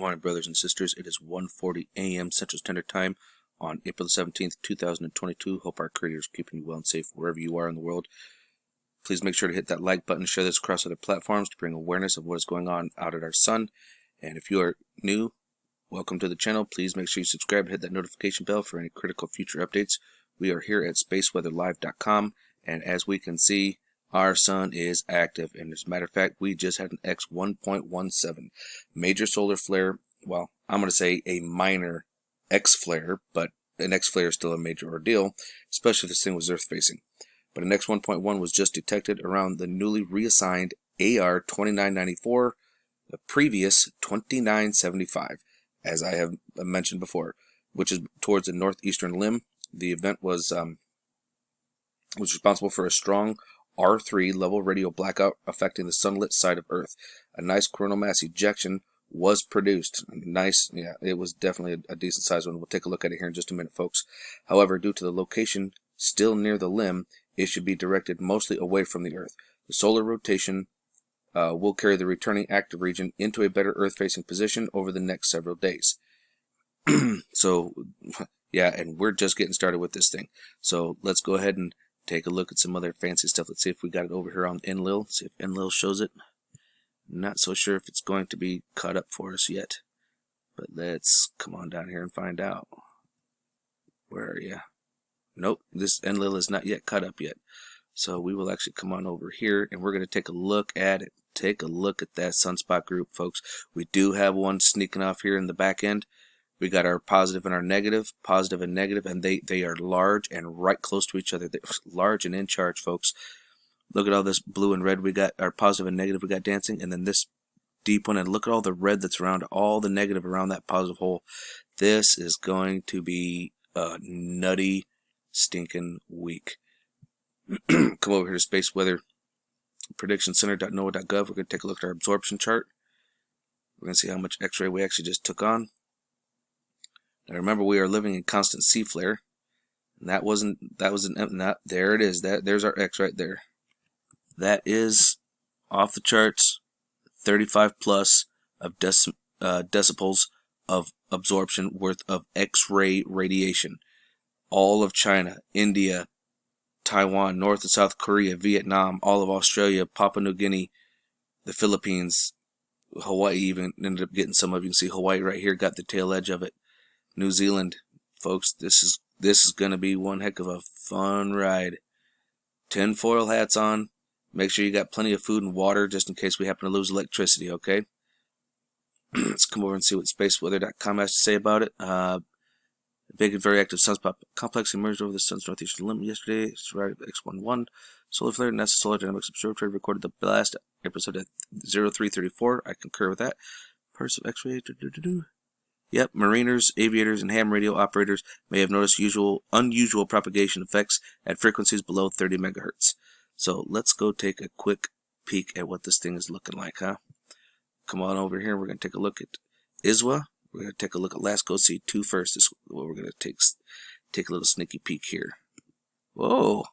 morning, brothers and sisters. It is 1:40 a.m. Central Standard Time on April 17th, 2022. Hope our Creator is keeping you well and safe wherever you are in the world. Please make sure to hit that like button, share this across other platforms to bring awareness of what is going on out at our sun. And if you are new, welcome to the channel. Please make sure you subscribe and hit that notification bell for any critical future updates. We are here at spaceweatherlive.com, and as we can see, our sun is active, and as a matter of fact, we just had an X 1.17 major solar flare. Well, I'm going to say a minor X flare, but an X flare is still a major ordeal, especially if this thing was Earth facing. But an X 1.1 was just detected around the newly reassigned AR 2994, the previous 2975, as I have mentioned before, which is towards the northeastern limb. The event was responsible for a strong R3 level radio blackout affecting the sunlit side of Earth. A nice coronal mass ejection was produced. Nice, yeah, it was definitely a decent sized one. We'll take a look at it here in just a minute, folks. However, due to the location still near the limb, it should be directed mostly away from the Earth. The solar rotation will carry the returning active region into a better Earth-facing position over the next several days. So, yeah, and we're just getting started with this thing. So let's go ahead and take a look at some other fancy stuff. Let's see if we got it over here on Enlil. See if Enlil shows it. Not so sure if it's going to be cut up for us yet. But let's come on down here and find out. Where are you? Nope, this Enlil is not yet cut up yet. So we will actually come on over here and we're going to take a look at it. Take a look at that sunspot group, folks. We do have one sneaking off here in the back end. We got our positive and our negative, and they are large and right close to each other. They're large and in charge, folks. Look at all this blue and red we got, our positive and negative we got dancing, and then this deep one, and look at all the red that's around, all the negative around that positive hole. This is going to be a nutty, stinking week. Come over here to Space Weather Prediction Center.noaa.gov. We're going to take a look at our absorption chart. We're going to see how much X-ray we actually just took on. Now remember, we are living in constant C flare, and that was there it is. There's our X right there. That is off the charts, 35 plus of decibels of absorption worth of X-ray radiation. All of China, India, Taiwan, North and South Korea, Vietnam, all of Australia, Papua New Guinea, the Philippines, Hawaii even ended up getting some of. You can see Hawaii right here got the tail edge of it. New Zealand, folks, this is going to be one heck of a fun ride. Tinfoil hats on. Make sure you got plenty of food and water just in case we happen to lose electricity, okay? Let's come over and see what spaceweather.com has to say about it. A big and very active sunspot complex emerged over the sun's northeastern limb yesterday. It's right at X11. Solar flare. NASA Solar Dynamics Observatory recorded the last episode at 0334. I concur with that. Parts of X-ray. Yep, mariners, aviators, and ham radio operators may have noticed unusual propagation effects at frequencies below 30 megahertz. So let's go take a quick peek at what this thing is looking like, huh? Come on over here. We're going to take a look at ISWA. We're going to take a look at Lasco C2 first. This is what we're going to take a little sneaky peek here. Whoa.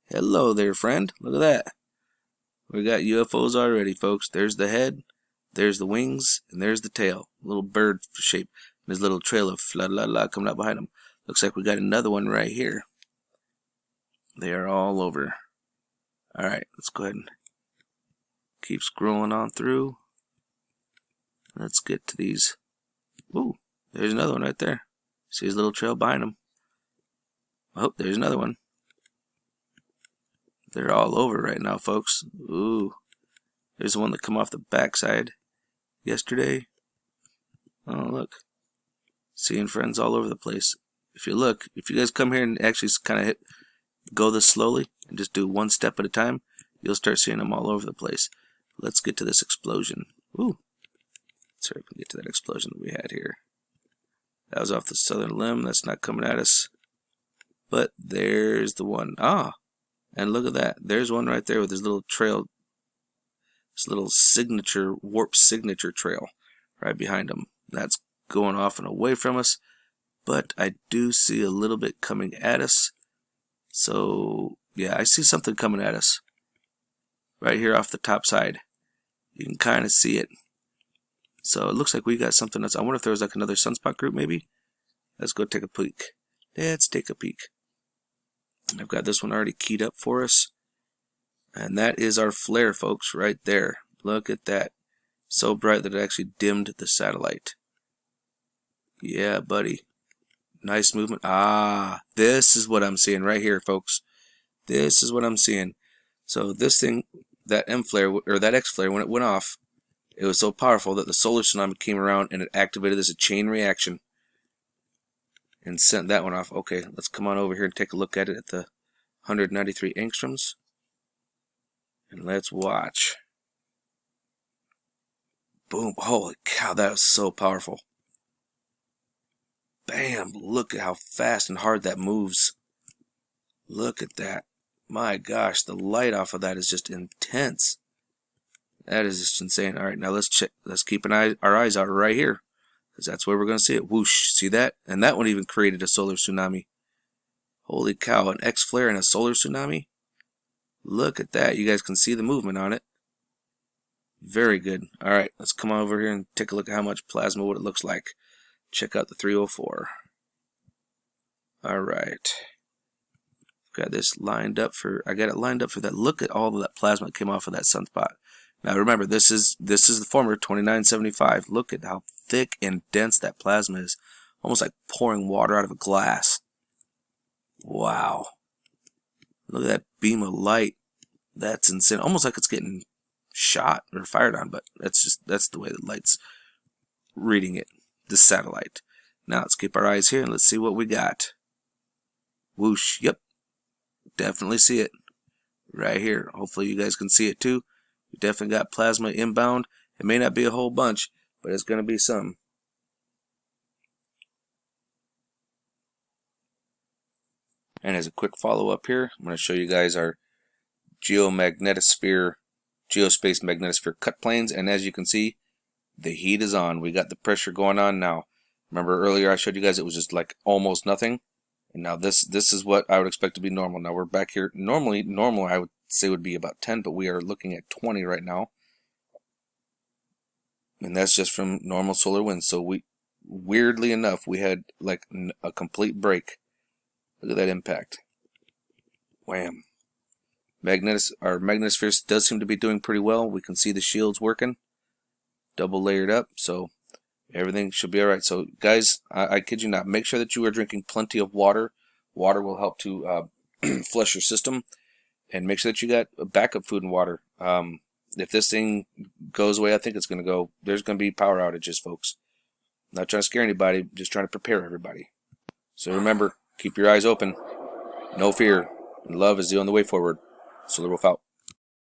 Hello there, friend. Look at that. We got UFOs already, folks. There's the head. There's the wings, and there's the tail. A little bird shape. And his little trail of la coming up behind him. Looks like we got another one right here. They are all over. Alright, let's go ahead and keep scrolling on through. Let's get to these. Ooh, there's another one right there. See his little trail behind him. Oh, there's another one. They're all over right now, folks. Ooh. There's the one that come off the backside yesterday. Oh, look. Seeing friends all over the place. If you guys come here and actually kind of go this slowly and just do one step at a time, you'll start seeing them all over the place. Let's get to this explosion. Ooh. Let's hurry up and get to that explosion that we had here. That was off the southern limb. That's not coming at us. But there's the one. Ah. And look at that. There's one right there with his little trail. This little warp signature trail right behind him. That's going off and away from us, but I do see a little bit coming at us. So yeah, I see something coming at us right here off the top side. You can kind of see it. So it looks like we got something else. I wonder if there was like another sunspot group maybe. Let's go take a peek. Let's take a peek. I've got this one already keyed up for us. And that is our flare, folks, right there. Look at that. So bright that it actually dimmed the satellite. Yeah, buddy. Nice movement. Ah, this is what I'm seeing right here, folks. This is what I'm seeing. So this thing, that M flare, or that X flare, when it went off, it was so powerful that the solar tsunami came around and it activated this chain reaction and sent that one off. Okay, let's come on over here and take a look at it at the 193 angstroms. And let's watch. Boom. Holy cow, that was so powerful. Bam. Look at how fast and hard that moves. Look at that. My gosh, the light off of that is just intense. That is just insane. All right, now let's check. Let's keep our eyes out right here, because that's where we're going to see it. Whoosh. See that? And that one even created a solar tsunami. Holy cow, an X flare and a solar tsunami? Look at that. You guys can see the movement on it. Very good. All right, let's come on over here and take a look at how much plasma, what it looks like. Check out the 304. All right. Got this lined up for, I got it lined up for that. Look at all of that plasma that came off of that sunspot. Now remember, this is the former 2975. Look at how thick and dense that plasma is. Almost like pouring water out of a glass. Wow. Look at that beam of light. That's insane. Almost like it's getting shot or fired on, but that's the way the light's reading it. This satellite. Now let's keep our eyes here and let's see what we got. Whoosh. Yep. Definitely see it. Right here. Hopefully you guys can see it too. We definitely got plasma inbound. It may not be a whole bunch, but it's going to be some. And as a quick follow-up here, I'm going to show you guys our geospace magnetosphere cut planes. And as you can see, the heat is on. We got the pressure going on now. Remember earlier I showed you guys it was just like almost nothing. And now this is what I would expect to be normal. Now we're back here. Normal I would say would be about 10, but we are looking at 20 right now. And that's just from normal solar winds. So weirdly enough, we had like a complete break. Look at that impact. Wham. Our magnetosphere does seem to be doing pretty well. We can see the shields working. Double layered up, so everything should be alright. So guys, I kid you not, make sure that you are drinking plenty of water. Water will help to flush your system. And make sure that you got backup food and water. If this thing goes away, I think it's going to go. There's going to be power outages, folks. I'm not trying to scare anybody, just trying to prepare everybody. So remember, keep your eyes open. No fear. And love is the only way forward. Solar Wolf out.